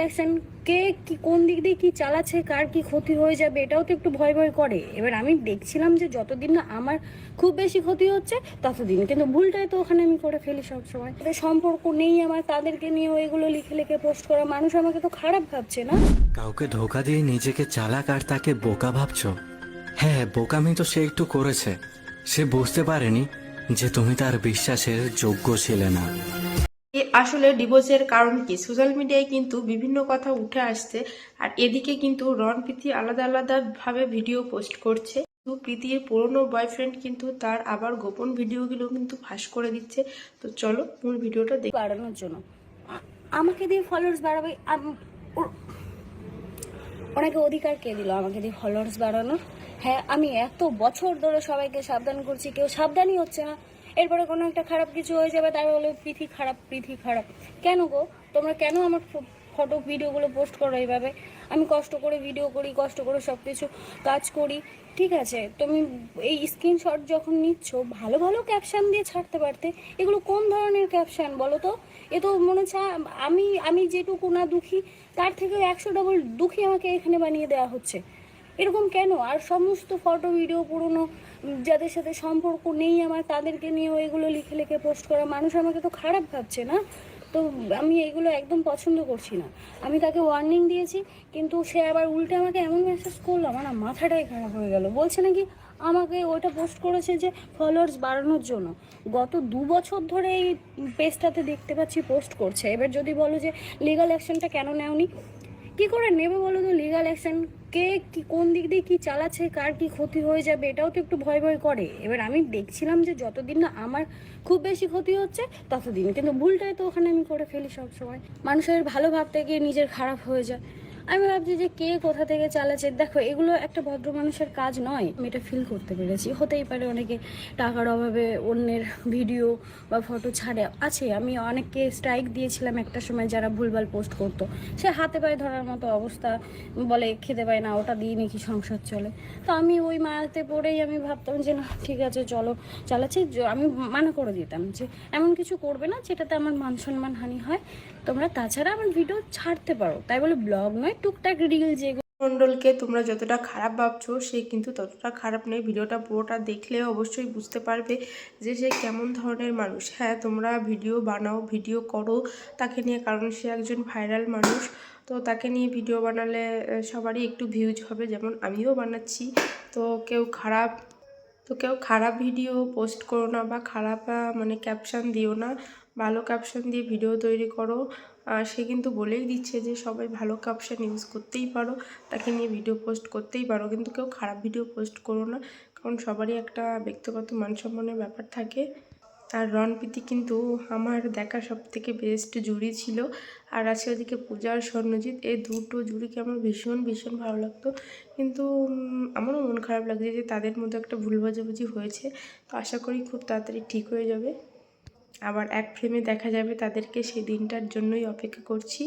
Action, কে কি কোন দিক দিয়ে কি চালাচ্ছে, কার কি ক্ষতি হয়ে যাবে, এটাও তো একটু ভয় ভয় করে। এবার আমি দেখছিলাম যে যতদিন না আমার খুব বেশি ক্ষতি হচ্ছে ততদিন, কিন্তু ভুলটাই তো ওখানে আমি করে ফেলি সবসময়। এটা সম্পর্ক নেই আমার, তাদেরকে নিয়ে ওইগুলো লিখে লিখে পোস্ট করা, মানুষ আমাকে তো খারাপ ভাবছে না? কাউকে ধোকা দিয়ে নিজেকে চালাক আর তাকে বোকা ভাবছো? হ্যাঁ, বোকামি তো সে একটু করেছে। সে বুঝতে পারেনি যে তুমি তার বিশ্বাসের যোগ্য ছিলে না। আসলে ডিভোর্সের কারণ কি? সোশ্যাল মিডিয়ায় কিন্তু বিভিন্ন কথা উঠে আসছে, আর এদিকে কিন্তু রণ প্রীতি আলাদা আলাদা ভাবে ভিডিও পোস্ট করছে। তো প্রীতির পুরনো বয়ফ্রেন্ড কিন্তু তার আবার গোপন ভিডিওগুলো কিন্তু ফাঁস করে দিচ্ছে। তো চলো মূল ভিডিওটা দেখি। বাড়ানোর জন্য আমাকে দিয়ে ফলোয়ার্স বাড়াবে, ওনাকে অধিকার কে দিল আমাকে দিয়ে ফলোয়ার্স বাড়ানোর? হ্যাঁ, আমি এত বছর ধরে সবাইকে সাবধান করছি, কেউ সাবধানই হচ্ছে না। এরপরে কোনো একটা খারাপ কিছু হয়ে যাবে, তার বলে পৃথি খারাপ, পৃথি খারাপ। কেন গো, তোমরা কেন আমার ফটো ভিডিওগুলো পোস্ট করো এইভাবে? আমি কষ্ট করে ভিডিও করি, কষ্ট করে সব কিছু কাজ করি, ঠিক আছে? তুমি এই স্ক্রিনশট যখন নিচ্ছ, ভালো ভালো ক্যাপশন দিয়ে ছাড়তে পারতে। এগুলো কোন ধরনের ক্যাপশন বলো তো? এ তো মনে হচ্ছে আমি আমি যেটুকু না দুঃখী, তার থেকে 100 ডবল দুঃখী আমাকে এখানে বানিয়ে দেওয়া হচ্ছে। এরকম কেন? আর সমস্ত ফটো ভিডিও পুরনো, যাদের সাথে সম্পর্ক নেই আমার, তাদেরকে নিয়ে এগুলো লিখে লিখে পোস্ট করা, মানুষ আমাকে তো খারাপ ভাবছে না? তো আমি এগুলো একদম পছন্দ করছি না। আমি তাকে ওয়ার্নিং দিয়েছি, কিন্তু সে আবার উল্টে আমাকে এমন মেসেজ করলো, আমার না মাথাটাই খারাপ হয়ে গেল। বলছে নাকি আমাকে ওইটা পোস্ট করেছে যে ফলোয়ার্স বাড়ানোর জন্য। গত 2 বছর ধরে এই পেজটাতে দেখতে পাচ্ছি পোস্ট করছে। এবার যদি বলো যে লিগাল অ্যাকশনটা কেন নেওনি, কি করে নেবে বলো তো লিগাল অ্যাকশন? কে কি কোন দিক দিয়ে কি চালাচ্ছে, কার কি ক্ষতি হয়ে যাবে, এটাও তো একটু ভয় ভয় করে। এবার আমি দেখছিলাম যে যতদিন না আমার খুব বেশি ক্ষতি হচ্ছে ততদিন, কিন্তু ভুলটাই তো ওখানে আমি করে ফেলি সবসময়। মানুষের ভালো ভাবতে গিয়ে নিজের খারাপ হয়ে যায়। আমি ভাবছি যে কে কোথা থেকে চালাচ্ছে, দেখো এগুলো একটা ভদ্র মানুষের কাজ নয়। আমি এটা ফিল করতে পেরেছি। হতেই পারে অনেকে টাকার অভাবে অন্যের ভিডিও বা ফটো ছাড়ে, আছে। আমি অনেককে স্ট্রাইক দিয়েছিলাম একটা সময়, যারা ভুলভাল পোস্ট করতো। সে হাতে পায়ে ধরার মতো অবস্থা, বলে খেতে পায় না, ওটা দিয়ে নাকি সংসার চলে। তো আমি ওই মায়াতে পড়েই আমি ভাবতাম যে না ঠিক আছে চলো চালাচ্ছি। আমি মানা করে দিতাম যে এমন কিছু করবে না যেটাতে আমার মান সম্মান হানি হয়। তোমরা তাছাড়া আমার ভিডিও ছাড়তে পারো, তাই বলে ব্লগ নয়, টুকটাক রিল যে। মণ্ডলকে তোমরা যতটা খারাপ ভাবছো, সে কিন্তু ততটা খারাপ নেই। ভিডিওটা পুরোটা দেখলে অবশ্যই বুঝতে পারবে যে সে কেমন ধরনের মানুষ। হ্যাঁ, তোমরা ভিডিও বানাও, ভিডিও করো তাকে নিয়ে, কারণ সে একজন ভাইরাল মানুষ। তো তাকে নিয়ে ভিডিও বানালে সবারই একটু ভিউজ হবে, যেমন আমিও বানাচ্ছি। তো কেউ খারাপ ভিডিও পোস্ট করো না, বা খারাপ মানে ক্যাপশন দিও না। ভালো ক্যাপশন দিয়ে ভিডিও তৈরি করো। সে কিন্তু বলেই দিচ্ছে যে সবাই ভালো ক্যাপশন ইউজ করতেই পারো, তাকে নিয়ে ভিডিও পোস্ট করতেই পারো, কিন্তু কেউ খারাপ ভিডিও পোস্ট করো না, কারণ সবারই একটা ব্যক্তিগত মান সম্মানের ব্যাপার থাকে। আর রণপ্রীতি কিন্তু আমার দেখা সবথেকে বেস্ট জুরি ছিল। আর আছে ওদিকে পূজা আর স্বর্ণজিৎ, এই দুটো জুরিকে আমার ভীষণ ভীষণ ভালো লাগতো। কিন্তু আমারও মন খারাপ লাগছে যে তাদের মধ্যে একটা ভুল বোঝাবুঝি হয়েছে। তো আশা করি খুব তাড়াতাড়ি ঠিক হয়ে যাবে, আবার এক ফ্রেমে দেখা যাবে তাদেরকে। সেই দিনটার জন্যই অপেক্ষা করছি।